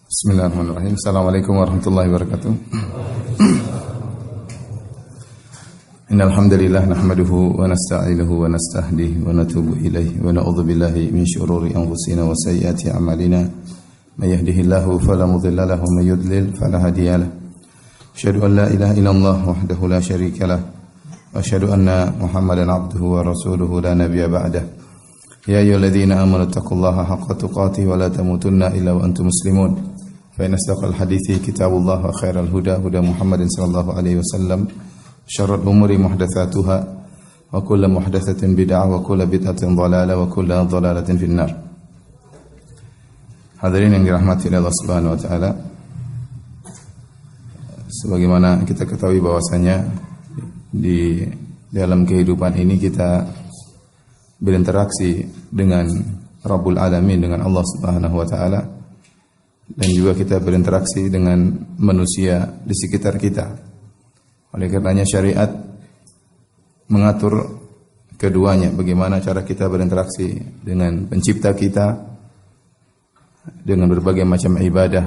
Bismillahirrahmanirrahim. Assalamualaikum warahmatullahi wabarakatuh. Innal hamdalillah nahmaduhu wa nasta'inuhu wa nastahdihi wa natubu ilaihi wa na'udzu billahi min shururi anfusina wa sayyiati a'malina. May yahdihillahu fala mudilla lahu wa may yudlil fala hadiya lahu. Asyhadu an la ilaha illallah wahdahu la syarika lah wa asyhadu anna Muhammadan abduhu wa rasuluhu la nabiyya ba'dah. Ya ayyuhalladzina amanu taqullaha haqqa tuqatih wa la tamutunna illa wa antum muslimun. Fa inna asdaqal hadithi kitabullah wa khairal huda huda Muhammadin sallallahu alaihi wasallam. Syarrul umuri muhdatsatuha wa kullu muhdatsatin bid'ah wa kullu bid'atin dhalalah wa kullu dhalalatin finnar. Hadirin yang dirahmati oleh Allah Subhanahu wa taala. Sebagaimana kita ketahui bahwasanya di dalam kehidupan ini kita berinteraksi dengan Rabbul Alamin, dengan Allah Subhanahu wa taala, dan juga kita berinteraksi dengan manusia di sekitar kita. Oleh karenanya syariat mengatur keduanya, bagaimana cara kita berinteraksi dengan pencipta kita dengan berbagai macam ibadah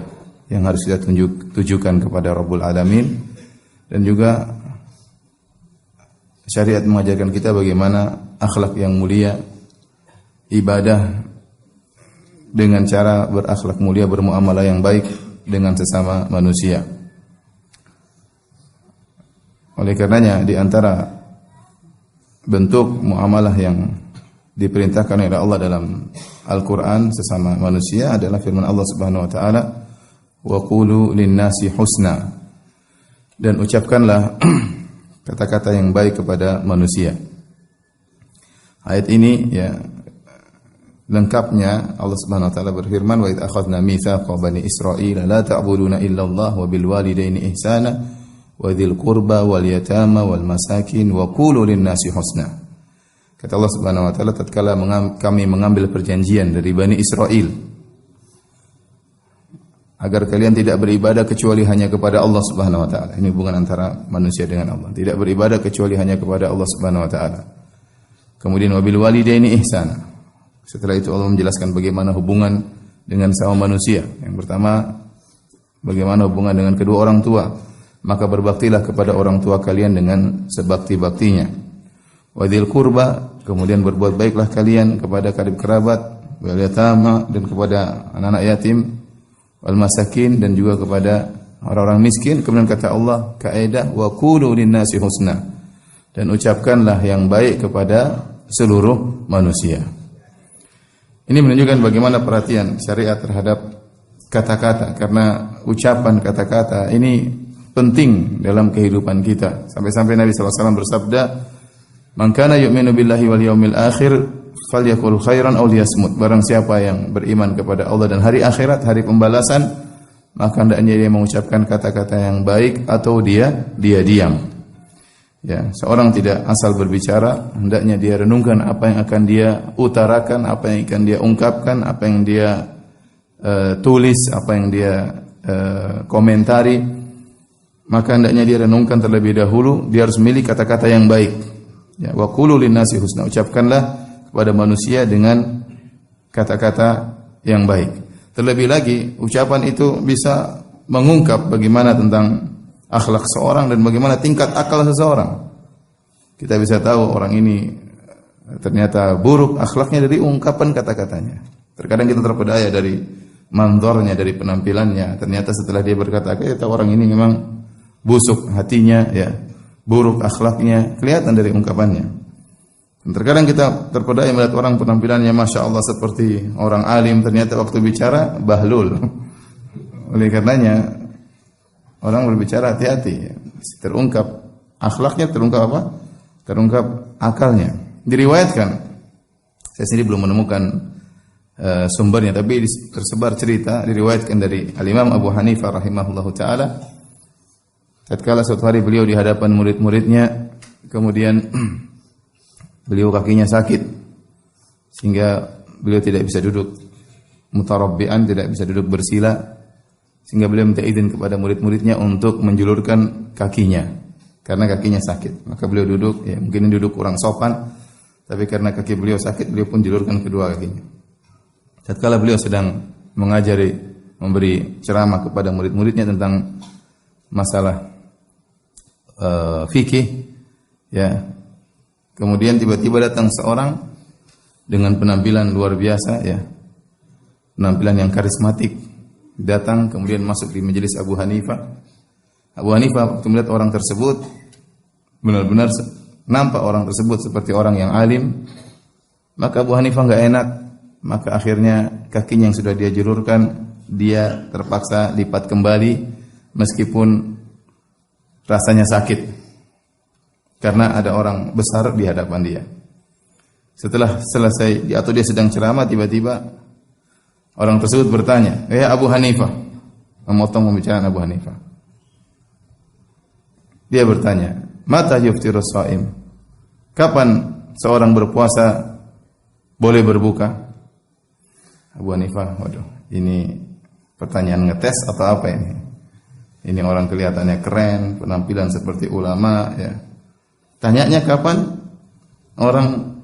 yang harus kita tujukan kepada Rabbul Alamin, dan juga syariat mengajarkan kita bagaimana akhlak yang mulia, ibadah dengan cara berakhlak mulia, bermuamalah yang baik dengan sesama manusia. Oleh karenanya di antara bentuk muamalah yang diperintahkan oleh Allah dalam Al-Qur'an sesama manusia adalah firman Allah Subhanahu wa taala, wa qulu lin-nasi husna, dan ucapkanlah kata-kata yang baik kepada manusia. Ayat ini ya lengkapnya Allah Subhanahu wa taala berfirman, wa idz akhadna mitsaqa bani Israil la ta'buduna illa Allah wa bil walidaini ihsana wa dzil qurba wal yatama wal masakin wa qulu lin-nasi husna. Kata Allah Subhanahu wa taala, tatkala kami mengambil perjanjian dari Bani Israel agar kalian tidak beribadah kecuali hanya kepada Allah Subhanahu wa taala. Ini hubungan antara manusia dengan Allah. Tidak beribadah kecuali hanya kepada Allah Subhanahu wa taala. Kemudian wabil walidaini ihsana. Setelah itu Allah menjelaskan bagaimana hubungan dengan sama manusia. Yang pertama, bagaimana hubungan dengan kedua orang tua. Maka berbaktilah kepada orang tua kalian dengan sebakti-baktinya. Wadil kurba, kemudian berbuat baiklah kalian kepada karib kerabat, wal yatama, dan kepada anak-anak yatim, wal masakin, dan juga kepada orang-orang miskin. Kemudian kata Allah, kaidah wa qulu lin-nasi husna, dan ucapkanlah yang baik kepada seluruh manusia. Ini menunjukkan bagaimana perhatian syariat terhadap kata-kata, karena ucapan kata-kata ini penting dalam kehidupan kita. Sampai-sampai Nabi SAW bersabda, man kana yu'minu billahi wal yaumil akhir falyakul khairan aw liyasmut. Barang siapa yang beriman kepada Allah dan hari akhirat, hari pembalasan, maka hendaknya dia mengucapkan kata-kata yang baik atau dia diam. Ya, seorang tidak asal berbicara, hendaknya dia renungkan apa yang akan dia utarakan, apa yang akan dia ungkapkan, apa yang dia tulis, apa yang dia komentari. Maka hendaknya dia renungkan terlebih dahulu, dia harus memilih kata-kata yang baik. Ya, wa qulu lin-nasi husna, ucapkanlah kepada manusia dengan kata-kata yang baik. Terlebih lagi, ucapan itu bisa mengungkap bagaimana tentang akhlak seorang dan bagaimana tingkat akal seseorang. Kita bisa tahu orang ini ternyata buruk akhlaknya dari ungkapan kata-katanya. Terkadang kita terpedaya dari mandornya, dari penampilannya. Ternyata setelah dia berkata, kita orang ini memang busuk hatinya, ya, buruk akhlaknya, kelihatan dari ungkapannya. Dan terkadang kita terpedaya melihat orang penampilannya Masya Allah seperti orang alim, ternyata waktu bicara bahlul. Oleh karenanya orang berbicara hati-hati, terungkap akhlaknya, terungkap apa? Terungkap akalnya. Diriwayatkan, saya sendiri belum menemukan sumbernya, tapi tersebar cerita diriwayatkan dari Al-Imam Abu Hanifah rahimahullahu taala. Tatkala suatu hari beliau di hadapan murid-muridnya, kemudian beliau kakinya sakit sehingga beliau tidak bisa duduk mutarabbi'an, tidak bisa duduk bersila. Sehingga beliau minta izin kepada murid-muridnya untuk menjulurkan kakinya karena kakinya sakit. Maka beliau duduk, ya mungkin duduk kurang sopan, tapi karena kaki beliau sakit, beliau pun julurkan kedua kakinya. Tatkala beliau sedang mengajari memberi ceramah kepada murid-muridnya tentang masalah fikih, ya. Kemudian tiba-tiba datang seorang dengan penampilan luar biasa, ya, penampilan yang karismatik, datang kemudian masuk di majelis Abu Hanifah. Abu Hanifah waktu melihat orang tersebut, benar-benar nampak orang tersebut seperti orang yang alim, maka Abu Hanifah enggak enak, maka akhirnya kakinya yang sudah dia julurkan, dia terpaksa lipat kembali meskipun rasanya sakit karena ada orang besar di hadapan dia. Setelah selesai atau dia sedang ceramah, tiba-tiba orang tersebut bertanya, "Ya Abu Hanifah," memotong pembicaraan Abu Hanifah. Dia bertanya, "Mata yuftirus shaim?" Kapan seorang berpuasa boleh berbuka? Abu Hanifah, waduh, ini pertanyaan ngetes atau apa ini? Ini orang kelihatannya keren, penampilan seperti ulama, ya. Tanyanya kapan orang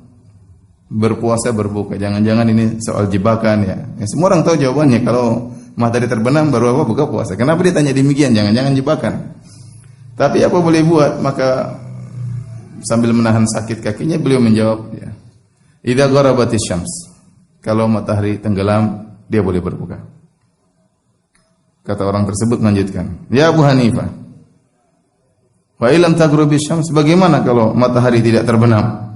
berpuasa berbuka? Jangan-jangan ini soal jebakan, ya. Semua orang tahu jawabannya, kalau matahari terbenam baru apa buka puasa. Kenapa dia tanya demikian? Jangan-jangan jebakan. Tapi apa boleh buat? Maka sambil menahan sakit kakinya beliau menjawab, ya, idza gharabatis syams. Kalau matahari tenggelam, dia boleh berbuka. Kata orang tersebut melanjutkan, "Ya Abu Hanifah, wa ilam taghrubi syams, bagaimana kalau matahari tidak terbenam?"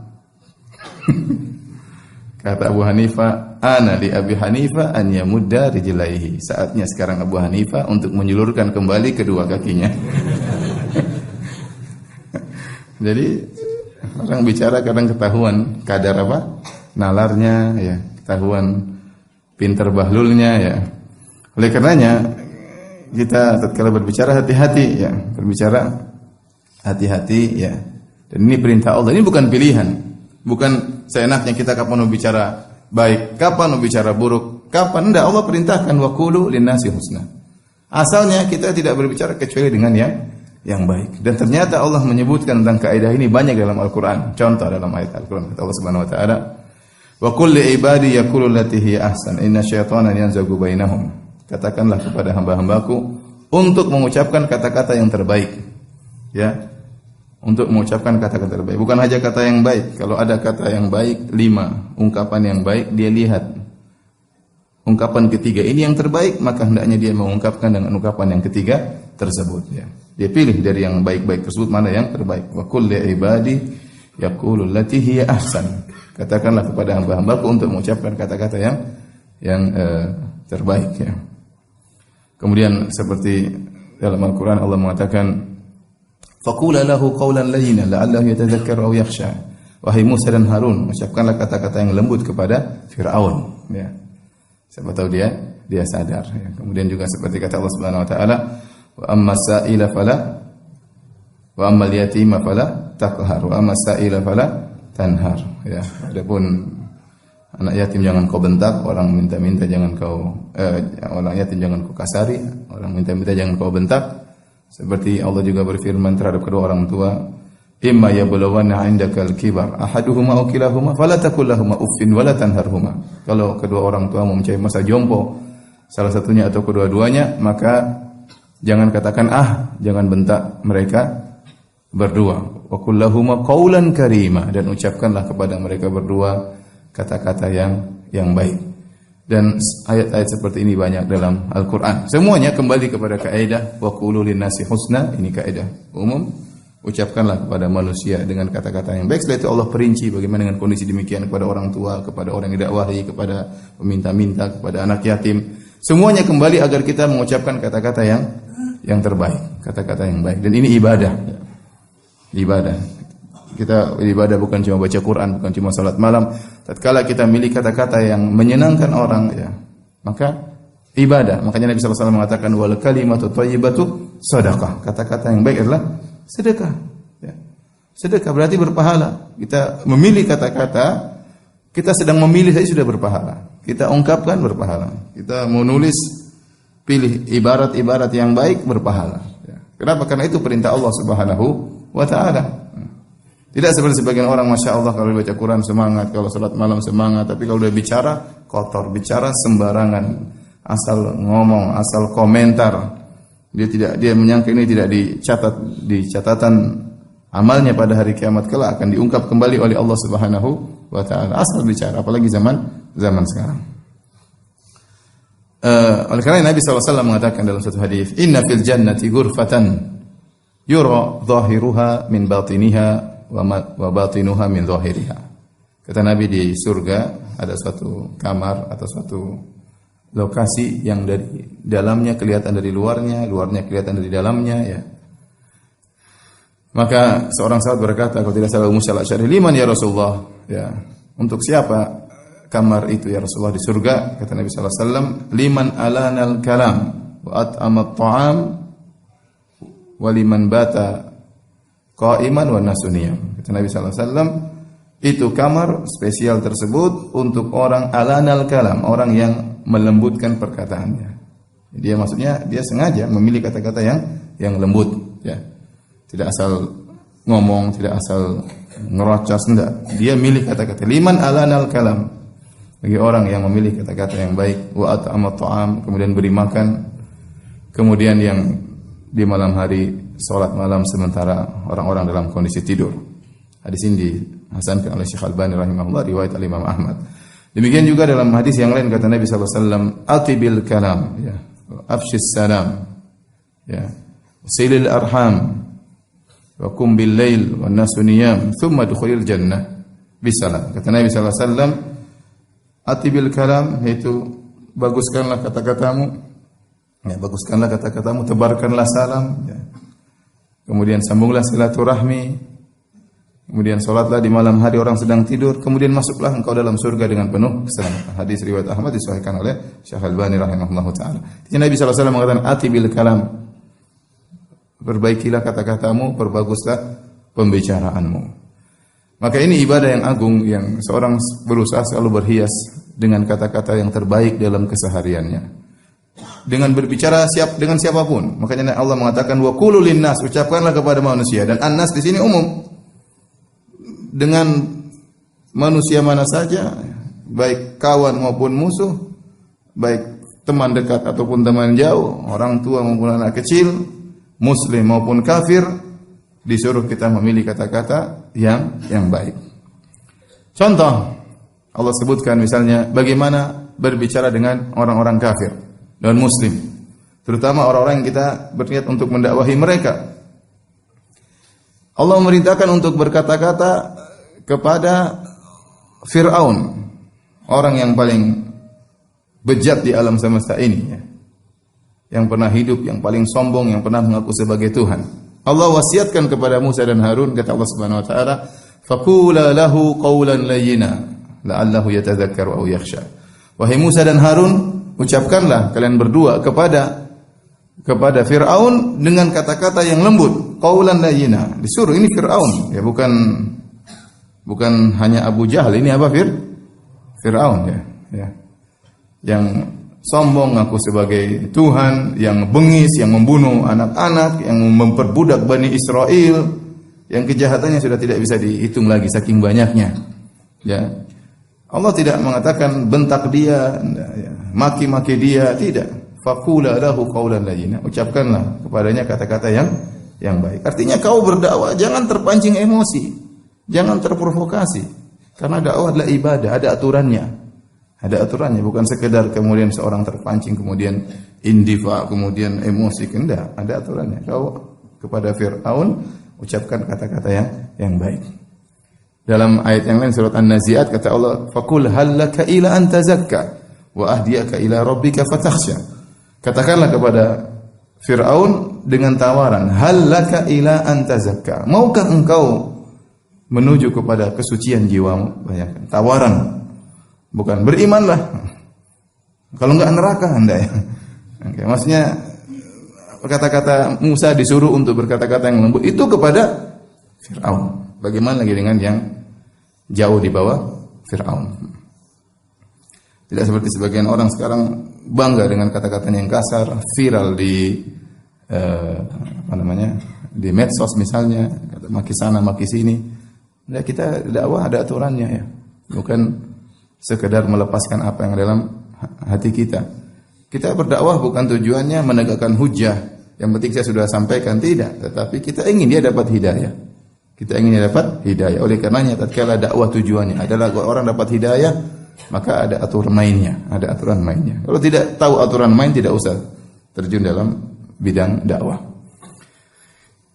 Kata Abu Hanifah, "Ana li Abi Hanifah an yamudda rijlaihi." Saatnya sekarang Abu Hanifah untuk menjulurkan kembali kedua kakinya. Jadi orang bicara kadang ketahuan kadar apa? Nalarnya, ya, ketahuan pinter bahlulnya, ya. Oleh karenanya kita tatkala berbicara hati-hati, ya, berbicara hati-hati, ya. Dan ini perintah Allah, ini bukan pilihan, bukan seenaknya kita kapan mau bicara baik, kapan mau bicara buruk, kapan enggak. Allah perintahkan wa qulu linnasi husna. Asalnya kita tidak berbicara kecuali dengan yang baik. Dan ternyata Allah menyebutkan tentang kaidah ini banyak dalam Al-Qur'an. Contoh dalam ayat Al-Qur'an, kata Allah Subhanahu wa taala, "Wa qul li ibadi yaqulu allati hiya ahsan, inna syaitana yanzagu bainahum." Katakanlah kepada hamba-hambaku untuk mengucapkan kata-kata yang terbaik, ya, untuk mengucapkan kata-kata terbaik. Bukan hanya kata yang baik. Kalau ada kata yang baik 5, ungkapan yang baik, dia lihat ungkapan ketiga ini yang terbaik, maka hendaknya dia mengungkapkan dengan ungkapan yang ketiga tersebut, ya. Dia pilih dari yang baik-baik tersebut mana yang terbaik. Wa qul li ibadi yaqulu allati hiya ahsan. Katakanlah kepada hamba-hambaku untuk mengucapkan kata-kata yang terbaik, ya. Kemudian seperti dalam Al-Qur'an Allah mengatakan, "Faqula lahu qawlan layyinan la'allahu yatadhakkaru aw yakhsha." Wahai Musa dan Harun, ucapkanlah kata-kata yang lembut kepada Firaun, ya. Siapa tahu dia sadar, ya. Kemudian juga seperti kata Allah Subhanahu wa taala, "Wa amma sa'ila fala wa ammal yatima fala taqhar wa amma sa'ila fala tanhar." Ya, adapun anak yatim jangan kau bentak, orang minta-minta jangan kau orang yatim jangan kau kasari, orang minta-minta jangan kau bentak. Seperti Allah juga berfirman terhadap kedua orang tua, "Imma yablughanna 'indakal kibar ahaduhuma aw kilahuma fala taqul lahumu uffin wala tanharhuma." Kalau kedua orang tua mempunyai masa jompo, salah satunya atau kedua-duanya, maka jangan katakan jangan bentak mereka berdua. Wa qul lahumu qawlan karima, dan ucapkanlah kepada mereka berdua kata-kata yang baik. Dan ayat-ayat seperti ini banyak dalam Al-Qur'an. Semuanya kembali kepada kaidah wa qulu linnasi husna. Ini kaidah umum. Ucapkanlah kepada manusia dengan kata-kata yang baik. Setelah itu Allah perinci bagaimana dengan kondisi demikian kepada orang tua, kepada orang yang didakwahi, kepada peminta-minta, kepada anak yatim. Semuanya kembali agar kita mengucapkan kata-kata yang terbaik, kata-kata yang baik. Dan ini ibadah. Ibadah. Kita ibadah bukan cuma baca Quran, bukan cuma salat malam. Tatkala kita milih kata-kata yang menyenangkan orang, ya, maka ibadah. Makanya Nabi sallallahu alaihi wasallam mengatakan wal kalimatu thayyibatu shadaqah. Kata-kata yang baik adalah sedekah, ya. Sedekah berarti berpahala. Kita memilih kata-kata, kita sedang memilih saja sudah berpahala. Kita ungkapkan berpahala. Kita menulis, pilih ibarat-ibarat yang baik berpahala, ya. Kenapa? Karena itu perintah Allah Subhanahu wa taala. Tidak seperti sebagian orang, Masya Allah, kalau baca Quran semangat, kalau salat malam semangat, tapi kalau dia bicara kotor, bicara sembarangan, asal ngomong, asal komentar. Dia menyangka ini tidak dicatat di catatan amalnya pada hari kiamat kelak akan diungkap kembali oleh Allah Subhanahu wa taala. Asal bicara, apalagi zaman sekarang. Oleh karena Nabi SAW mengatakan dalam satu hadis, "Inna fil jannati ghurfatan yura zahiruha min batiniha wa batinuha min zahiriha." Kata Nabi, di surga ada suatu kamar atau suatu lokasi yang dari dalamnya kelihatan dari luarnya, luarnya kelihatan dari dalamnya, ya. Maka seorang sahabat berkata, kalau tidak salah Musa al-Asy'ari, "Liman ya Rasulullah?" Ya, untuk siapa kamar itu ya Rasulullah di surga? Kata Nabi sallallahu alaihi wasallam, "Liman alanal kalam wa at'ama at-ta'am wa liman bata qa'iman wa nasuniyam." Kata Nabi sallallahu alaihi wasallam, itu kamar spesial tersebut untuk orang alanal kalam, orang yang melembutkan perkataannya. Dia maksudnya dia sengaja memilih kata-kata yang lembut, ya. Tidak asal ngomong, tidak asal ngerocos, enggak. Dia milih kata-kata liman alanal kalam. Bagi orang yang memilih kata-kata yang baik, wa at'ama ta'am, kemudian beri makan, kemudian yang di malam hari salat malam sementara orang-orang dalam kondisi tidur. Hadis ini dihasankan oleh Syekh Al-Albani rahimahullah, riwayat Imam Ahmad. Demikian juga dalam hadis yang lain kata Nabi sallallahu alaihi wasallam, "Atibil kalam, ya, afshis salam, ya, silil arham, wa qum bil lail wan nasu niyam, thumma dukhulil jannah bisalam." Kata Nabi sallallahu alaihi wasallam, "Atibil kalam," yaitu baguskanlah kata-katamu, ya, baguskanlah kata-katamu, tebarkanlah salam, ya. Kemudian sambunglah silaturahmi. Kemudian salatlah di malam hari orang sedang tidur, kemudian masuklah engkau dalam surga dengan penuh keselamatan. Hadis riwayat Ahmad disahihkan oleh Syekh Al-Albani rahimahullahu taala. Nabi sallallahu alaihi wasallam mengatakan, "Atibil kalam." Perbaikilah kata-katamu, perbaguslah pembicaraanmu. Maka ini ibadah yang agung yang seorang berusaha selalu berhias dengan kata-kata yang terbaik dalam kesehariannya. Dengan berbicara dengan siapapun. Makanya Allah mengatakan, "Wa qulu linnas," ucapkanlah kepada manusia, dan annas di sini umum. Dengan manusia mana saja, baik kawan maupun musuh, baik teman dekat ataupun teman jauh, orang tua maupun anak kecil, muslim maupun kafir, disuruh kita memilih kata-kata yang baik. Contoh, Allah sebutkan misalnya bagaimana berbicara dengan orang-orang kafir dan muslim, terutama orang-orang yang kita berniat untuk mendakwahi mereka. Allah memerintahkan untuk berkata-kata kepada Fir'aun, orang yang paling bejat di alam semesta ini, ya. Yang pernah hidup, yang paling sombong, yang pernah mengaku sebagai Tuhan. Allah wasiatkan kepada Musa dan Harun, kata Allah Subhanahu wa taala, "Faqula lahu qawlan layyina la'allahu yatadhakkaru aw yakhsha." Wahai Musa dan Harun, ucapkanlah kalian berdua kepada Fir'aun dengan kata-kata yang lembut, qawlan layyina. Disuruh, ini Fir'aun, ya, bukan hanya Abu Jahal, ini apa Fir'aun, ya. Yang sombong ngaku sebagai Tuhan, yang bengis, yang membunuh anak-anak, yang memperbudak Bani Israel, yang kejahatannya sudah tidak bisa dihitung lagi saking banyaknya. Ya. Allah tidak mengatakan bentak dia, ya, maki-maki dia, tidak. Faqula lahu qawlan layyina. Ucapkanlah kepadanya kata-kata yang baik. Artinya kau berdakwah jangan terpancing emosi. Jangan terprovokasi. Karena dakwah adalah ibadah, ada aturannya. Ada aturannya, bukan sekedar kemudian seorang terpancing kemudian indifa, kemudian emosi, tidak, ada aturannya. Kau kepada Fir'aun ucapkan kata-kata yang baik. Dalam ayat yang lain surat An-Nazi'at kata Allah, "Faqul hal laka ila an tazakka wa ahdiyaka ila rabbika fatakhsha." Katakanlah kepada Fir'aun dengan tawaran, "Hal laka ila an tazakka." Maukah engkau menuju kepada kesucian jiwamu? Bayangkan, tawaran. Bukan berimanlah. Kalau enggak neraka Anda, ya. Oke, maksudnya kata-kata Musa disuruh untuk berkata-kata yang lembut itu kepada Fir'aun. Bagaimana lagi dengan yang jauh di bawah Fir'aun? Tidak seperti sebagian orang sekarang bangga dengan kata-katanya yang kasar, viral di di medsos misalnya, maki sana maki sini. Nah, kita dakwah ada aturannya, ya. Bukan sekedar melepaskan apa yang dalam hati kita. Kita berdakwah bukan tujuannya menegakkan hujah. Yang penting saya sudah sampaikan, tidak. Tetapi kita ingin dia dapat hidayah. Kita ingin dia dapat hidayah. Oleh karenanya tatkala dakwah tujuannya adalah orang dapat hidayah, maka ada aturan mainnya. Ada aturan mainnya. Kalau tidak tahu aturan main, tidak usah terjun dalam bidang dakwah.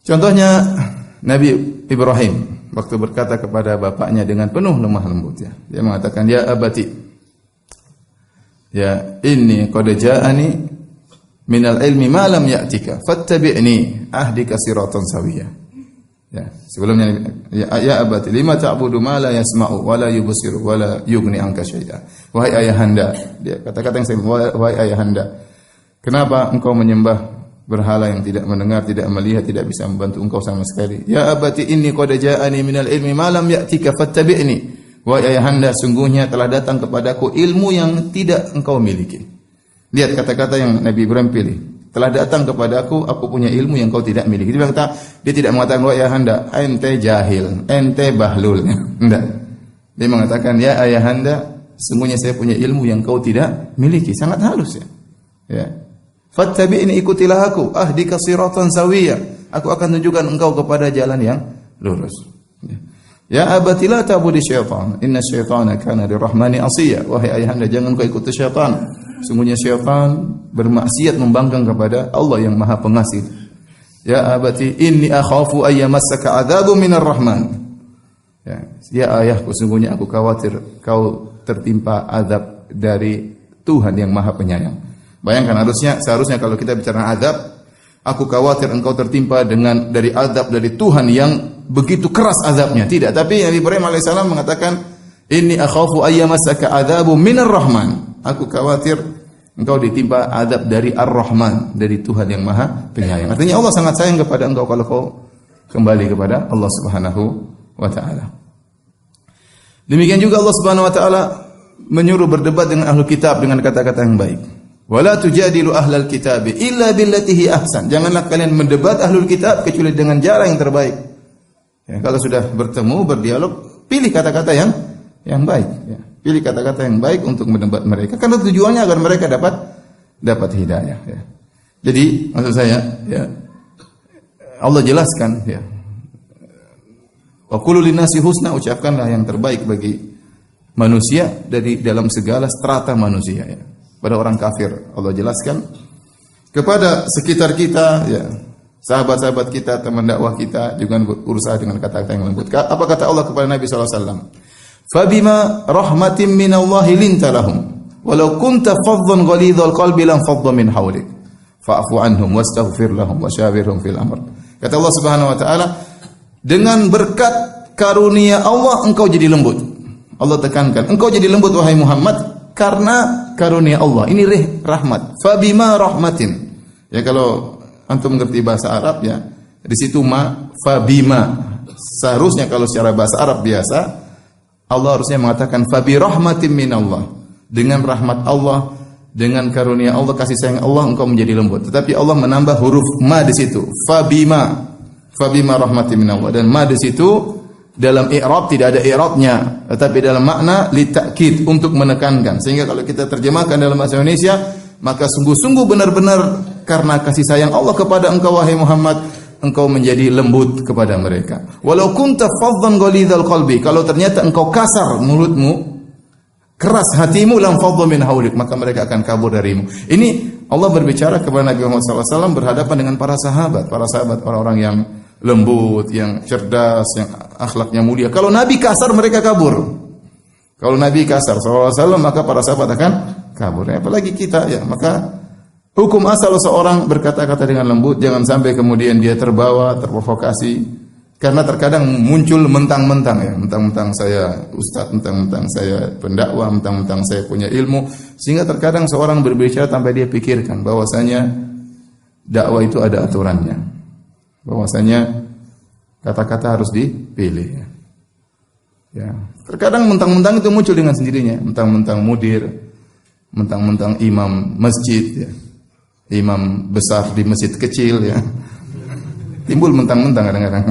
Contohnya Nabi Ibrahim waktu berkata kepada bapaknya dengan penuh lemah lembut, ya. Dia mengatakan, "Ya abati, ya inni qad ja'ani minal ilmi ma lam ya'tika fattabi'ni ahdika siratan sawiyya." Ya, sebelumnya ya abati lima ta'budu ma la yasma'u wa la yubsiru wa la yughni anka syai'a. Wahai ayahanda, dia kata-kata yang saya, wahai ayahanda, kenapa engkau menyembah berhala yang tidak mendengar, tidak melihat, tidak bisa membantu engkau sama sekali? Ya abati inni qad ja'ani minal ilmi ma lam ya'tika fattabi'ni. Wahai ayahanda, sungguhnya telah datang kepadaku ilmu yang tidak engkau miliki. Lihat kata-kata yang Nabi Ibrahim pilih. Telah datang kepadaku, aku punya ilmu yang kau tidak miliki. Dia tidak mengatakan, wahai ayahanda, ente jahil, ente bahlul. Tidak. Dia mengatakan, ya ayahanda, sungguhnya saya punya ilmu yang kau tidak miliki. Sangat halus, ya. Ya. Fattabi'ni, ikutilah aku, ahdika siratan sawiyya. Aku akan tunjukkan engkau kepada jalan yang lurus. Ya. Ya abati la ta'budi syaitan, inna syaitana kana lirrahmani asiyya. Wahai ayahanda, jangan kau ikuti syaitan. Sungguhnya syaitan bermaksiat membangkang kepada Allah yang Maha Pengasih. Ya abati inni akhafu ayyamassaka adzabun minar rahman. Ya ayahku, sungguhnya aku khawatir kau tertimpa azab dari Tuhan yang Maha Penyayang. Bayangkan, seharusnya kalau kita bicara azab, aku khawatir engkau tertimpa dari azab dari Tuhan yang begitu keras azabnya. Tidak, tapi Nabi Ibrahim alaihissalam mengatakan, inni akhafu ayyamassaka adzabun minar rahman. Aku khawatir engkau ditimpa azab dari Ar-Rahman, dari Tuhan yang Maha Penyayang. Artinya Allah sangat sayang kepada engkau kalau kau kembali kepada Allah Subhanahu wa taala. Demikian juga Allah Subhanahu wa taala menyuruh berdebat dengan ahlu kitab dengan kata-kata yang baik. Wala tujadilu ahlal kitab illa billati hi ahsan. Janganlah kalian mendebat ahlul kitab kecuali dengan cara yang terbaik. Ya, kalau sudah bertemu, berdialog, pilih kata-kata yang baik, ya. Pilih kata-kata yang baik untuk mendebat mereka, karena tujuannya agar mereka dapat hidayah, ya. Jadi maksud saya, ya, Allah jelaskan, ya, wa qulu linnasi husna, ucapkanlah yang terbaik bagi manusia dari dalam segala strata manusia, ya. Pada orang kafir Allah jelaskan, kepada sekitar kita, ya, sahabat-sahabat kita, teman dakwah kita juga berusaha dengan kata-kata yang lembut. Apa kata Allah kepada Nabi sallallahu alaihi wasallam? Fabima rahmatin minallahi linta lahum walau kunta faddan ghalidhal qalbi lam fadda min hawlik fa'fu anhum wastaghfir lahum wasyawirhum fil amr. Kata Allah Subhanahu wa taala, dengan berkat karunia Allah engkau jadi lembut. Allah tekankan, engkau jadi lembut wahai Muhammad karena karunia Allah. Ini rahmat. Fabima rahmatin. Ya, kalau antum mengerti bahasa Arab, ya, di situ fabima. Seharusnya kalau secara bahasa Arab biasa Allah harusnya mengatakan fabi rahmatin minallah. Dengan rahmat Allah, dengan karunia Allah, kasih sayang Allah, engkau menjadi lembut. Tetapi Allah menambah huruf ma di situ. Fabima rahmatin minallah. Dan ma di situ dalam i'rab tidak ada i'rabnya, tetapi dalam makna litakid, untuk menekankan. Sehingga kalau kita terjemahkan dalam bahasa Indonesia, maka sungguh-sungguh benar-benar karena kasih sayang Allah kepada engkau wahai Muhammad, engkau menjadi lembut kepada mereka. Walau kunta faddan ghalidhal qalbi, kalau ternyata engkau kasar mulutmu, keras hatimu, lam fadda min haulik, maka mereka akan kabur darimu. Ini Allah berbicara kepada Nabi Muhammad SAW berhadapan dengan para sahabat orang-orang yang lembut, yang cerdas, yang akhlaknya mulia. Kalau Nabi kasar, mereka kabur. Kalau Nabi kasar SAW, maka para sahabat akan kabur. Apalagi kita, ya, maka hukum asal seorang berkata-kata dengan lembut, jangan sampai kemudian dia terbawa, terprovokasi. Karena terkadang muncul mentang-mentang, ya, mentang-mentang saya ustaz, mentang-mentang saya pendakwah, mentang-mentang saya punya ilmu, sehingga terkadang seorang berbicara tanpa dia pikirkan bahwasanya dakwah itu ada aturannya. Bahwasanya kata-kata harus dipilih. Ya. Terkadang mentang-mentang itu muncul dengan sendirinya, mentang-mentang mudir, mentang-mentang imam masjid, ya. Imam besar di masjid kecil, ya. Timbul mentang-mentang kadang-kadang.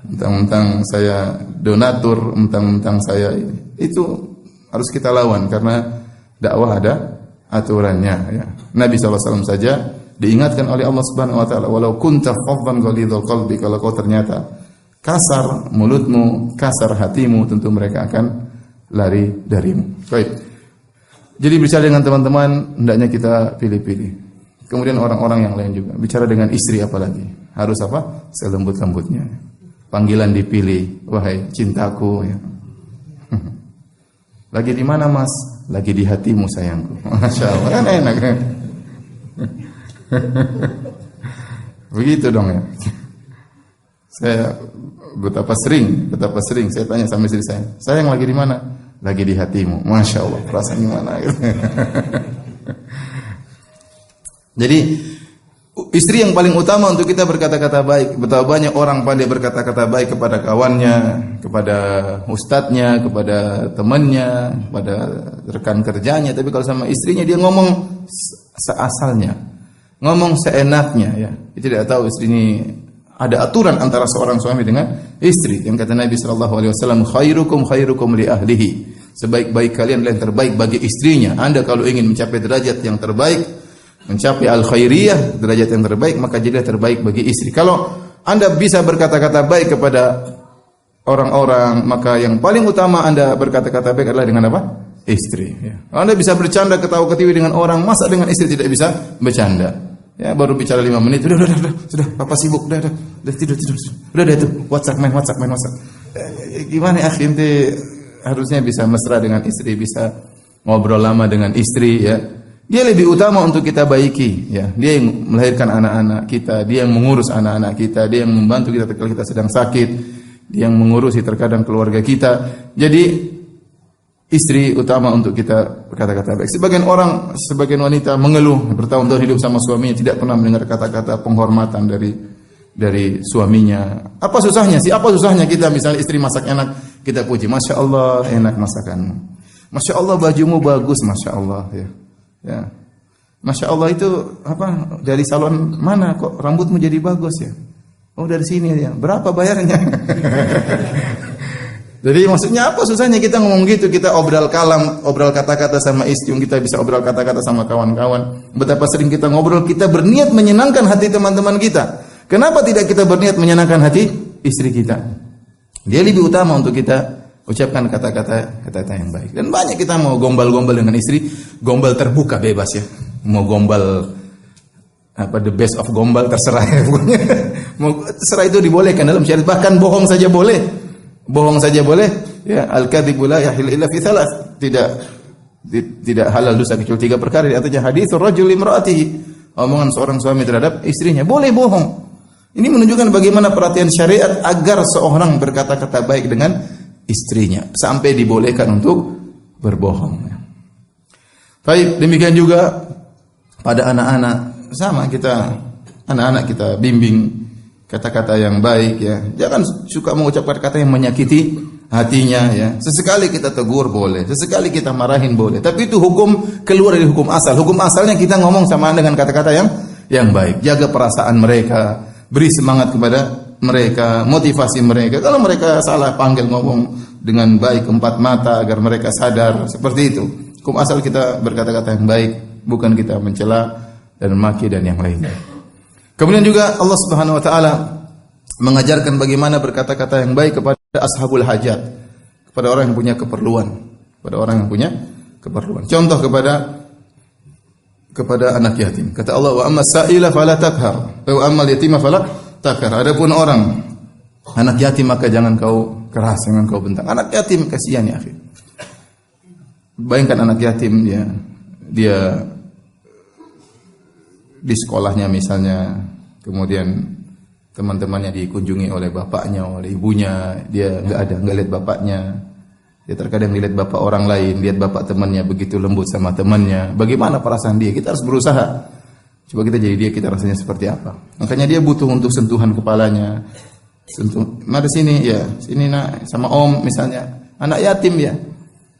Mentang-mentang saya donatur, mentang-mentang saya itu harus kita lawan karena dakwah ada aturannya, ya. Nabi SAW saja diingatkan oleh Allah Subhanahu wa taala, walau kunta faddan ghalidhal qalbi, kalau kau ternyata kasar mulutmu, kasar hatimu, tentu mereka akan lari darimu. Baik. Jadi bicara dengan teman-teman hendaknya kita pilih-pilih. Kemudian orang-orang yang lain juga. Bicara dengan istri apalagi. Harus apa? Selembut-lembutnya. Panggilan dipilih, wahai cintaku ya. Lagi di mana, Mas? Lagi di hatimu sayangku. Masya Allah, kan enak kan? Begitu dong ya. Saya betapa sering saya tanya sama istri saya, sayang lagi di mana? Lagi di hatimu. Masya Allah, perasaan gimana? Jadi istri yang paling utama untuk kita berkata-kata baik. Betapa banyak orang pandai berkata-kata baik kepada kawannya, kepada ustadznya, kepada temannya, kepada rekan kerjanya. Tapi kalau sama istrinya dia ngomong seasalnya, ngomong seenaknya. Ya, dia tidak tahu istri ini ada aturan antara seorang suami dengan istri. Yang kata Nabi SAW, khairukum li ahlihi. Sebaik-baik kalian adalah yang terbaik bagi istrinya. Anda kalau ingin mencapai derajat yang terbaik, mencapai al-khairiyah, derajat yang terbaik, maka jadilah terbaik bagi istri. Kalau Anda bisa berkata-kata baik kepada orang-orang, maka yang paling utama Anda berkata-kata baik adalah dengan apa? Istri. Ya. Anda bisa bercanda, ketawa-ketiwi dengan orang, masa dengan istri tidak bisa bercanda? Ya, baru bicara 5 menit, sudah, papa sibuk, udah tidur. Udah itu, WhatsApp. Gimana ya, ente harusnya bisa mesra dengan istri, bisa ngobrol lama dengan istri ya. Dia lebih utama untuk kita baiki ya. Dia yang melahirkan anak-anak kita, dia yang mengurus anak-anak kita, dia yang membantu kita ketika kita sedang sakit, dia yang mengurusi terkadang keluarga kita. Jadi istri utama untuk kita berkata-kata baik. Sebagian wanita mengeluh bertahun-tahun hidup sama suaminya tidak pernah mendengar kata-kata penghormatan dari suaminya. Apa susahnya sih? Apa susahnya kita misalnya istri masak enak, kita puji, Masya Allah enak masakanmu. Masya Allah bajumu bagus, Masya Allah ya. Ya. Masya Allah itu apa? Dari salon mana kok rambutmu jadi bagus ya? Oh dari sini ya. Berapa bayarnya? Jadi maksudnya apa susahnya kita ngomong gitu? Kita obrol kata-kata sama istri, kita bisa obrol kata-kata sama kawan-kawan. Betapa sering kita ngobrol, kita berniat menyenangkan hati teman-teman kita. Kenapa tidak kita berniat menyenangkan hati istri kita? Dia lebih utama untuk kita ucapkan kata-kata yang baik. Dan banyak kita mau gombal-gombal dengan istri, gombal terbuka bebas ya. Mau gombal apa the best of gombal terserah ya. Terserah itu dibolehkan dalam syariat, bahkan bohong saja boleh. Bohong saja boleh. Ya, al-kadzibu la yahillu illa fi thalath. Tidak halal dosa kecuali 3 perkara. Artinya haditsur rajul imraatihi. Omongan seorang suami terhadap istrinya boleh bohong. Ini menunjukkan bagaimana perhatian syariat agar seorang berkata-kata baik dengan istrinya sampai dibolehkan untuk berbohong. Baik, demikian juga pada anak-anak, sama anak-anak kita bimbing kata-kata yang baik ya. Jangan suka mengucapkan kata yang menyakiti hatinya ya. Sesekali kita tegur boleh, sesekali kita marahin boleh. Tapi itu hukum keluar dari hukum asal. Hukum asalnya kita ngomong sama dengan kata-kata yang baik. Jaga perasaan mereka, beri semangat kepada mereka, motivasi mereka. Kalau mereka salah, panggil ngomong dengan baik 4 mata agar mereka sadar. Seperti itu. Hukum asal kita berkata-kata yang baik, bukan kita mencela dan maki dan yang lainnya. Kemudian juga Allah Subhanahu wa taala mengajarkan bagaimana berkata-kata yang baik kepada ashabul hajat, kepada orang yang punya keperluan. Contoh kepada anak yatim. Kata Allah, "Wa amma sa'ila fala takhar, wa amma al-yatima fala takhar." Adapun orang anak yatim maka jangan kau keras, jangan kau bentak. Anak yatim kasihan ya, akhi. Bayangkan anak yatim dia di sekolahnya misalnya, kemudian teman-temannya dikunjungi oleh bapaknya, oleh ibunya, dia enggak lihat bapaknya. Dia terkadang lihat bapak orang lain, lihat bapak temannya begitu lembut sama temannya. Bagaimana perasaan dia? Kita harus berusaha. Coba kita jadi dia, kita rasanya seperti apa? Makanya dia butuh untuk sentuhan kepalanya. Mari sini ya, sini nak sama om misalnya. Anak yatim ya.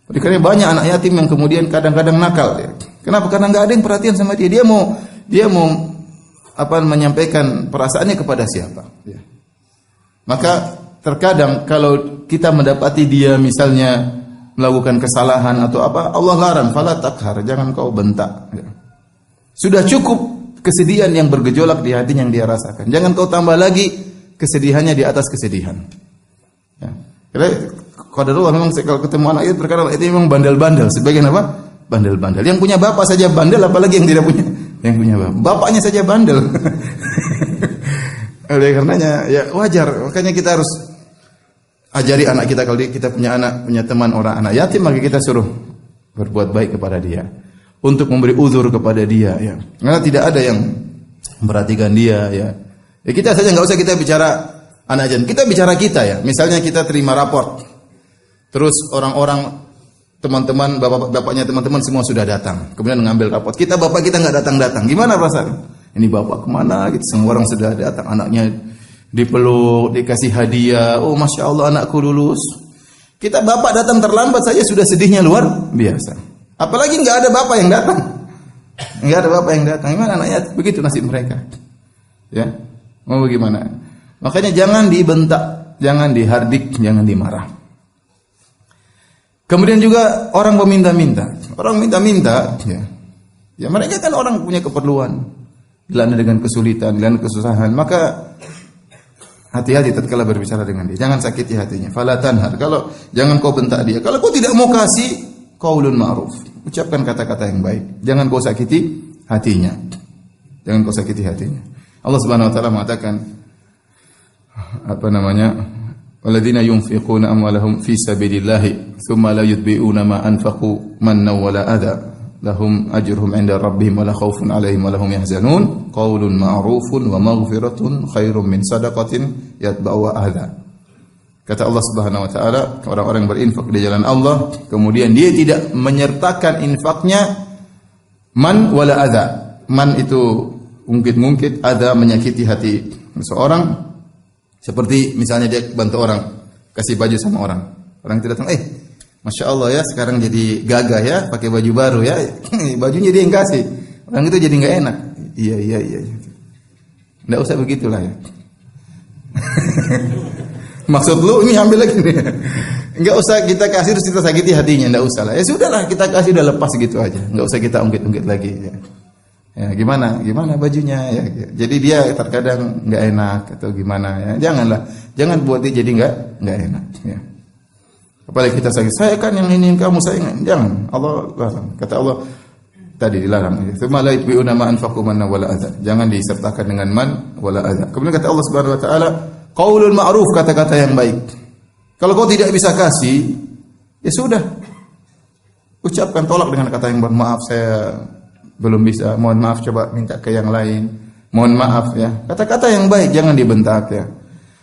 Karena banyak anak yatim yang kemudian kadang-kadang nakal ya. Kenapa? Karena enggak ada yang perhatian sama dia. Dia mau menyampaikan perasaannya kepada siapa? Ya. Maka terkadang kalau kita mendapati dia misalnya melakukan kesalahan atau apa, Allah larang, fala takhar, jangan kau bentak. Ya. Sudah cukup kesedihan yang bergejolak di hatinya yang dia rasakan. Jangan kau tambah lagi kesedihannya di atas kesedihan. Ya. Karena qadarullah memang kalau ketemu anak itu terkadang itu memang bandel-bandel. Sebagian apa? Bandel-bandel. Yang punya bapak saja bandel, apalagi yang tidak punya. Yang punya bapak. Bapaknya saja bandel. Oleh karenanya ya wajar. Makanya kita harus ajari anak kita, kalau kita punya anak, punya teman orang anak yatim, maka kita suruh berbuat baik kepada dia. Untuk memberi uzur kepada dia ya. Karena tidak ada yang memperhatikan dia ya. Ya kita saja, enggak usah kita bicara anak yatim. Kita bicara kita ya. Misalnya kita terima raport. Terus orang-orang teman-teman, bapaknya teman-teman semua sudah datang. Kemudian mengambil raport. Bapak kita enggak datang-datang. Gimana perasaan? Ini bapak kemana? Gitu. Semua orang sudah datang. Anaknya dipeluk, dikasih hadiah. Oh, Masya Allah anakku lulus. Kita bapak datang terlambat saja sudah sedihnya luar biasa. Apalagi enggak ada bapak yang datang. Enggak ada bapak yang datang. Gimana anaknya? Begitu nasib mereka. Ya. Mau bagaimana? Makanya jangan dibentak, jangan dihardik, jangan dimarah. Kemudian juga orang meminta-minta. Orang minta-minta, ya. Ya mereka kan orang punya keperluan. Dilanda dengan kesulitan, dilanda kesusahan, maka hati-hati tatkala berbicara dengan dia. Jangan sakiti hatinya. Fala tanhar. Kalau jangan kau bentak dia. Kalau kau tidak mau kasih, qaulun ma'ruf. Ucapkan kata-kata yang baik. Jangan kau sakiti hatinya. Jangan kau sakiti hatinya. Allah Subhanahu wa taala mengatakan Walladzina yunfiquna amwalahum fi sabilillahi thumma la yutbi'una ma anfaqu mannan wala adha lahum ajruhum 'inda rabbihim wala khaufun 'alaihim wala hum yahzanun qaulun ma'rufun wa maghfiratun khairum min shadaqatin yatba'uha adha. Kata Allah Subhanahu wa taala, orang-orang yang berinfak di jalan Allah kemudian dia tidak menyertakan infaknya man wala adha. Man itu ungkit-ungkit, adha menyakiti hati seseorang. Seperti misalnya dia bantu orang, kasih baju sama orang. Orang itu datang, Masya Allah ya, sekarang jadi gagah ya, pakai baju baru ya. Bajunya dia yang kasih. Orang itu jadi nggak enak. Iya. Nggak usah begitulah ya. Maksud lu ini ambil lagi nih. Nggak usah kita kasih terus kita sakiti hatinya, nggak usah lah. Ya sudahlah, kita kasih udah lepas gitu aja. Nggak usah kita ungkit-ungkit lagi ya. Ya, gimana bajunya ya. Jadi dia terkadang nggak enak atau gimana ya. Jangan buat dia jadi nggak enak ya. Apalagi kita sakit, saya kan yang ini kamu sayang. Jangan. Allah larang. Kata Allah tadi dilarang. Tsumma la yutbi'una ma anfaqu manna wala adza. Jangan disertakan dengan man wala adza. Kemudian kata Allah Subhanahu wa taala, qaulul ma'ruf, kata-kata yang baik. Kalau kau tidak bisa kasih, ya sudah. Ucapkan, tolak dengan kata yang maaf saya belum bisa, mohon maaf, coba minta ke yang lain, mohon maaf ya. Kata-kata yang baik, jangan dibentak ya.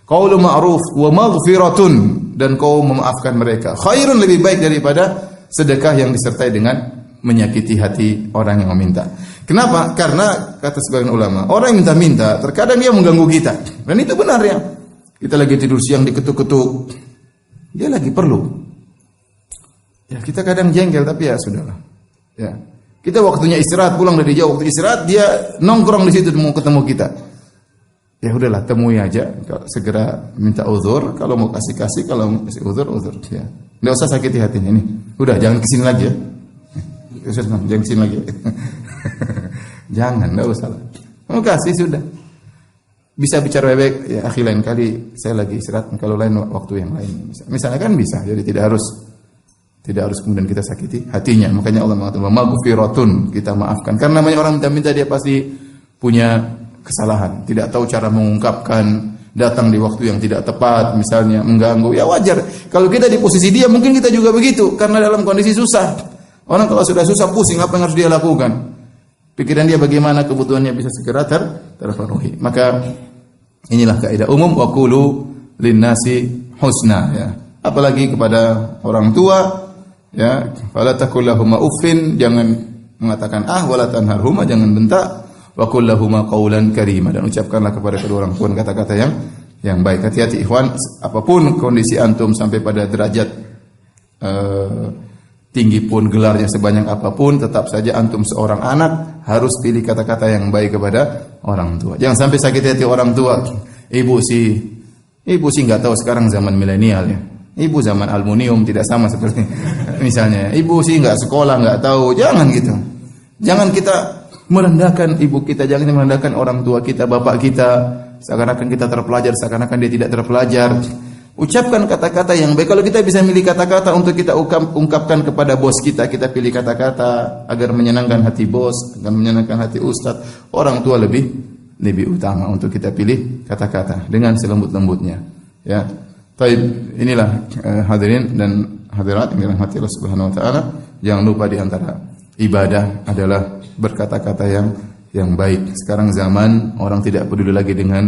Qaulun ma'ruf wa maghfiratun, dan kau memaafkan mereka. Khairun, lebih baik daripada sedekah yang disertai dengan menyakiti hati orang yang meminta. Kenapa? Karena kata sebagian ulama, orang yang minta-minta terkadang dia mengganggu kita. Dan itu benar ya. Kita lagi tidur siang diketuk-ketuk. Dia lagi perlu. Ya, kita kadang jengkel tapi ya sudahlah. Ya. Kita waktunya istirahat, pulang dari jauh, waktu istirahat dia nongkrong di situ mau ketemu kita. Ya udahlah, temui aja, segera minta uzur, kalau mau kasih, kalau mau kasih uzur ya. Enggak usah sakiti hatinya ini. Udah jangan kesini lagi ya. Jangan kesini lagi. Jangan, enggak usah. Mau kasih sudah. Bisa bicara bebek, ya akhi lain kali saya lagi istirahat, kalau lain waktu yang lain. Misalnya kan bisa, jadi tidak harus kemudian kita sakiti hatinya. Makanya Allah mengatakan maghfiratun, kita maafkan. Karena namanya orang minta-minta dia pasti punya kesalahan, tidak tahu cara mengungkapkan, datang di waktu yang tidak tepat, misalnya mengganggu. Ya wajar. Kalau kita di posisi dia, mungkin kita juga begitu karena dalam kondisi susah. Orang kalau sudah susah pusing, apa yang harus dia lakukan? Pikiran dia bagaimana kebutuhannya bisa segera terpenuhi. Maka inilah kaidah umum, wa qulu linnasi husna ya. Apalagi kepada orang tua. Ya, fala taqul lahum uffin, jangan mengatakan wala tanharhuma, jangan bentak, wa qul lahum qaulan karima, dan ucapkanlah kepada kedua orang tua kata-kata yang baik. Hati-hati ikhwan, apapun kondisi antum sampai pada derajat tinggi pun, gelarnya sebanyak apapun, tetap saja antum seorang anak harus pilih kata-kata yang baik kepada orang tua. Jangan sampai sakit hati orang tua. Ibu sih enggak tahu sekarang zaman milenial ya. Ibu zaman aluminium tidak sama seperti misalnya. Ibu sih enggak sekolah, enggak tahu. Jangan gitu. Jangan kita merendahkan ibu kita, jangan merendahkan orang tua kita, bapak kita, seakan-akan kita terpelajar, seakan-akan dia tidak terpelajar. Ucapkan kata-kata yang baik. Kalau kita bisa milih kata-kata untuk kita ungkapkan kepada bos kita, kita pilih kata-kata agar menyenangkan hati bos, agar menyenangkan hati ustadz. Orang tua lebih utama untuk kita pilih kata-kata dengan selembut-lembutnya. Ya, baik, inilah hadirin dan hadirat yang dirahmati Allah Subhanahu Wa Taala. Jangan lupa di antara ibadah adalah berkata-kata yang baik. Sekarang zaman orang tidak peduli lagi dengan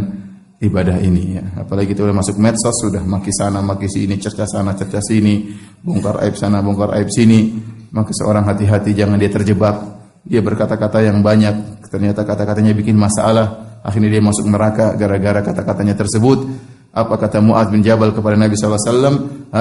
ibadah ini, ya. Apalagi kita udah masuk medsos, sudah maki sana, maki sini, cerca sana, cerca sini, bongkar aib sana, bongkar aib sini. Maka seorang hati-hati, jangan dia terjebak. Dia berkata-kata yang banyak, ternyata kata-katanya bikin masalah, akhirnya dia masuk neraka gara-gara kata-katanya tersebut. Apa kata Mu'adz bin Jabal kepada Nabi sallallahu alaihi wasallam?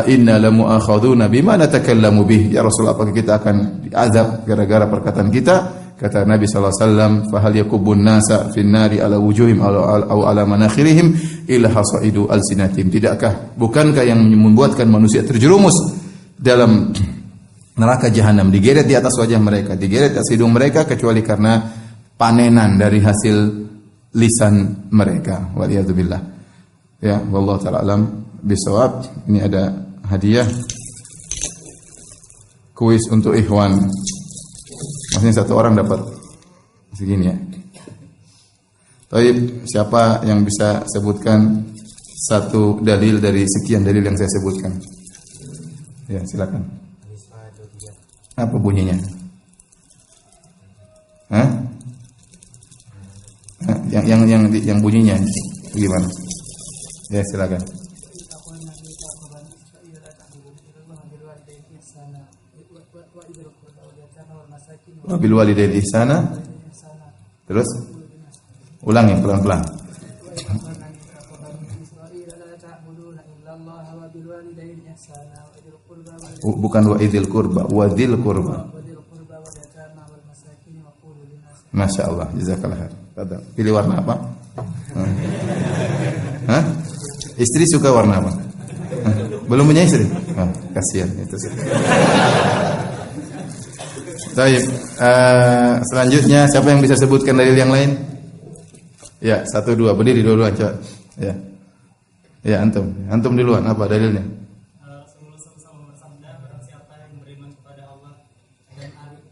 "Inna lamu'akhaduna bima natakallamu bih." Ya Rasul, apakah kita akan diazab gara-gara perkataan kita? Kata Nabi sallallahu alaihi wasallam, "Fa hal yakubbun nasa fin nari ala wujuhim aw ala manakhirihim illa hasaidu alsinatim." Tidakkah, bukankah yang membuatkan manusia terjerumus dalam neraka jahanam, digeret di atas wajah mereka, digeret di atas hidung mereka, kecuali karena panenan dari hasil lisan mereka. Waliyadzubillah. Ya, wallahu taala alam bisawab. Ini ada hadiah kuis untuk ikhwan. Maksudnya satu orang dapat segini ya. Baik, siapa yang bisa sebutkan satu dalil dari sekian dalil yang saya sebutkan? Ya, silakan. Apa bunyinya? Hah? Yang bunyinya gimana? Ya, silakan. Wabil walidain ihsana. Terus ulangi pelan-pelan. Bukan wa idzil qurba, wa dzil qurba. Masya Allah, jazakallah khair. Pilih warna apa? Hah? Istri suka warna apa? Hah? Belum punya istri? Kasihan itu sih. Baik, selanjutnya siapa yang bisa sebutkan dalil yang lain? Ya, 1 2 berdiri duluan coba. Ya. Ya, antum duluan, apa dalilnya? Sebelum sama bersabda, barang siapa yang beriman kepada Allah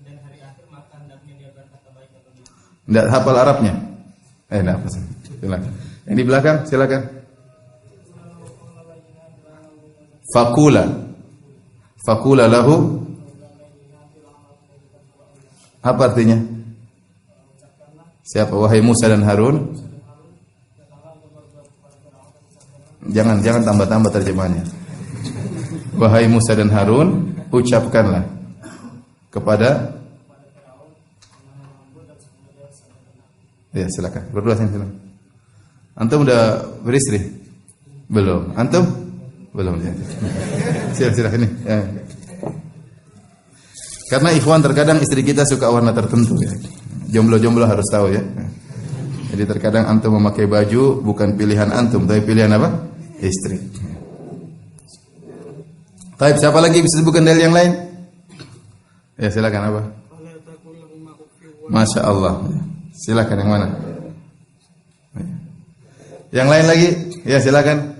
dan hari akhir, maka hendaknya dia berkata baik atau buruk. Enggak hafal Arabnya? Enggak apa sih. Silakan. Yang di belakang, silakan. Faqula lahu. Apa artinya? Siapa? Wahai Musa dan Harun. Jangan tambah-tambah terjemahannya. Wahai Musa dan Harun, ucapkanlah kepada. Ya, silakan. Berdua silakan. Antum udah beristri? Belum. Antum? Belum. Ya. Silakan ini. Ya. Karena ikhwan terkadang istri kita suka warna tertentu ya. Jomblo-jomblo harus tahu ya. Jadi terkadang antum memakai baju bukan pilihan antum, tapi pilihan apa? Istri. Baik, siapa lagi bisa sebutkan dalil yang lain? Ya, silakan apa? Masya Allah. Silakan yang mana? Yang lain lagi? Ya, silakan.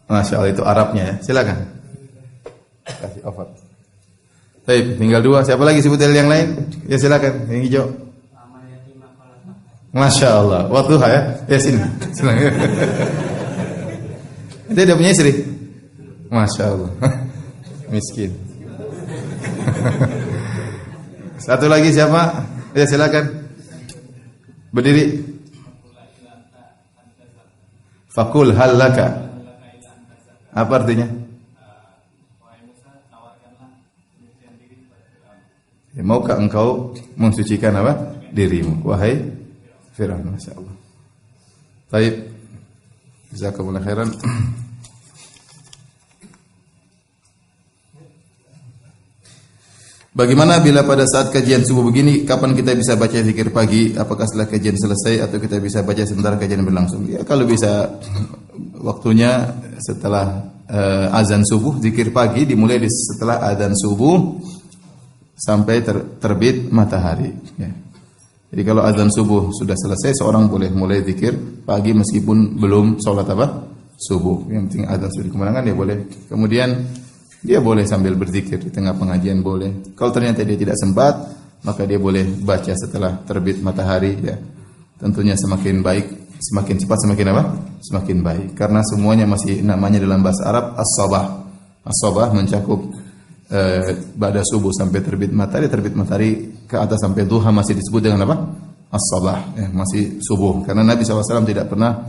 Masya Allah, itu Arabnya ya. Silakan. Kasih over. Baik, tinggal 2. Siapa lagi sebut dalil yang lain? Ya, silakan. Yang hijau. Masya Allah. Wadduha ya. Ya, sini. Silakan. Itu dia punya istri. Masya Allah. Miskin. Satu lagi siapa? Ya, silakan. Berdiri. Fakul hal laka. Apa artinya? Ya, maukah engkau mensucikan apa? Dirimu, wahai Fir'aun. Masya Allah. Baik. Jazakumullah khairan. Bagaimana bila pada saat kajian subuh begini, kapan kita bisa baca zikir pagi? Apakah setelah kajian selesai atau kita bisa baca sebentar kajian berlangsung? Ya, kalau bisa waktunya setelah azan subuh, zikir pagi dimulai setelah azan subuh sampai terbit matahari. Ya. Jadi kalau azan subuh sudah selesai, seorang boleh mulai zikir pagi meskipun belum sholat subuh. Yang penting azan sudah dikumandangkan, dia boleh. Kemudian dia boleh sambil berzikir di tengah pengajian boleh. Kalau ternyata dia tidak sempat, maka dia boleh baca setelah terbit matahari. Ya. Tentunya semakin baik, semakin cepat semakin apa? Semakin baik. Karena semuanya masih namanya dalam bahasa Arab as-sabah. As-sabah mencakup pada subuh sampai terbit matahari ke atas sampai duha masih disebut dengan apa? As-sabah, ya, masih subuh. Karena Nabi SAW tidak pernah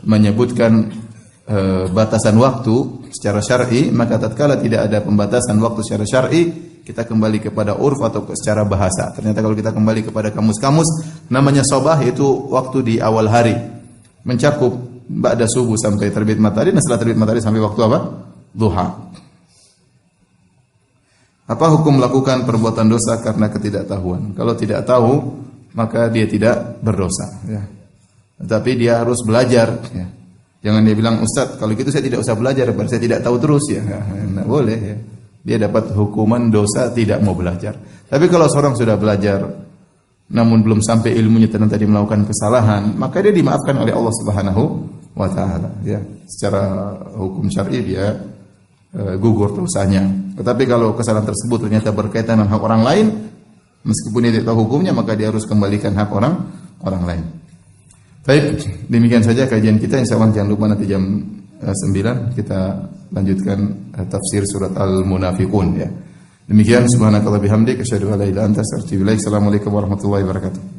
menyebutkan batasan waktu secara syar'i, maka tatkala tidak ada pembatasan waktu secara syar'i, kita kembali kepada urf atau secara bahasa. Ternyata kalau kita kembali kepada kamus-kamus, namanya sabah itu waktu di awal hari, mencakup ba'da subuh sampai terbit matahari, dan setelah terbit matahari sampai waktu apa? Duha. Apa hukum melakukan perbuatan dosa karena ketidaktahuan? Kalau tidak tahu, maka dia tidak berdosa. Ya. Tetapi dia harus belajar. Ya. Jangan dia bilang, Ustaz, kalau gitu saya tidak usah belajar, saya tidak tahu terus. Ya, nggak boleh. Ya. Dia dapat hukuman dosa tidak mau belajar. Tapi kalau seorang sudah belajar, namun belum sampai ilmunya ternyata dia melakukan kesalahan, maka dia dimaafkan oleh Allah Subhanahu wa Ta'ala. Ya. Secara hukum syar'i dia gugur dosanya. Tetapi kalau kesalahan tersebut ternyata berkaitan dengan hak orang lain, meskipun dia tidak tahu hukumnya, maka dia harus kembalikan hak orang lain. Baik, demikian saja kajian kita. Insyaallah jangan lupa nanti jam 9 kita lanjutkan tafsir surat Al-Munafiqun ya. Demikian, subhanakallah bihamdik asyhadu an la ilaha illa anta astaghfiruka wa atubu ilaik. Assalamualaikum warahmatullahi wabarakatuh.